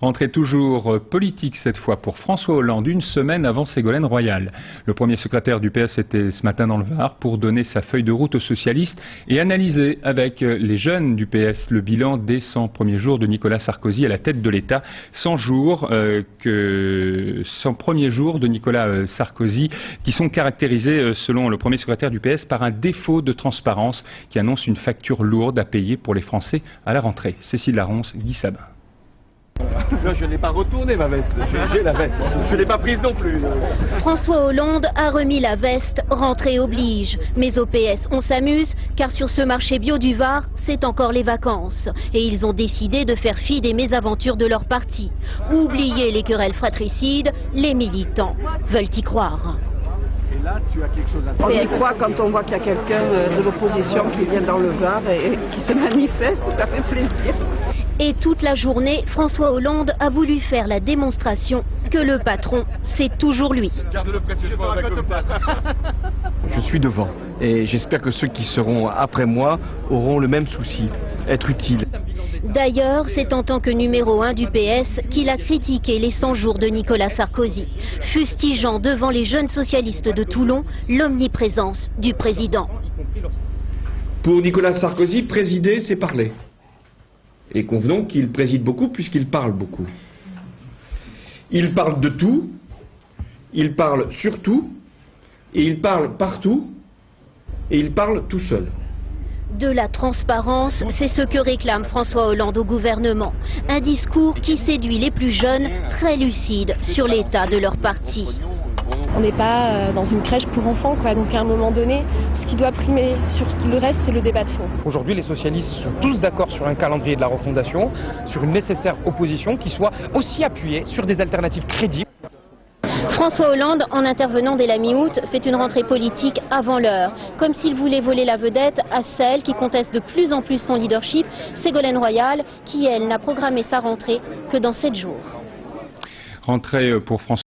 Rentrée toujours politique cette fois pour François Hollande, une semaine avant Ségolène Royal. Le premier secrétaire du PS était ce matin dans le Var pour donner sa feuille de route aux socialistes et analyser avec les jeunes du PS le bilan des 100 premiers jours de Nicolas Sarkozy à la tête de l'État. 100 premiers jours de Nicolas Sarkozy qui sont caractérisés, selon le premier secrétaire du PS, par un défaut de transparence qui annonce une facture lourde à payer pour les Français à la rentrée. Cécile Laronce, Guy Sabin. Non, je n'ai pas retourné ma veste, j'ai la veste, je ne l'ai pas prise non plus. François Hollande a remis la veste, rentrée oblige. Mais au PS, on s'amuse, car sur ce marché bio du Var, c'est encore les vacances. Et ils ont décidé de faire fi des mésaventures de leur parti. Oubliez les querelles fratricides, les militants veulent y croire. Et là, tu as quelque chose à dire. On y croit quand on voit qu'il y a quelqu'un de l'opposition qui vient dans le Var et qui se manifeste, ça fait plaisir. Et toute la journée, François Hollande a voulu faire la démonstration que le patron, c'est toujours lui. Garde-le précieusement. Je suis devant et j'espère que ceux qui seront après moi auront le même souci, être utile. D'ailleurs, c'est en tant que numéro 1 du PS qu'il a critiqué les 100 jours de Nicolas Sarkozy, fustigeant devant les jeunes socialistes de Toulon l'omniprésence du président. Pour Nicolas Sarkozy, présider, c'est parler. Et convenons qu'il préside beaucoup puisqu'il parle beaucoup. Il parle de tout, il parle surtout, et il parle partout, et il parle tout seul. De la transparence, c'est ce que réclame François Hollande au gouvernement. Un discours qui séduit les plus jeunes, très lucides sur l'état de leur parti. On n'est pas dans une crèche pour enfants, quoi. Donc à un moment donné, ce qui doit primer sur le reste, c'est le débat de fond. Aujourd'hui, les socialistes sont tous d'accord sur un calendrier de la refondation, sur une nécessaire opposition qui soit aussi appuyée sur des alternatives crédibles. François Hollande, en intervenant dès la mi-août, fait une rentrée politique avant l'heure, comme s'il voulait voler la vedette à celle qui conteste de plus en plus son leadership, Ségolène Royal, qui elle n'a programmé sa rentrée que dans 7 jours. Rentrée pour François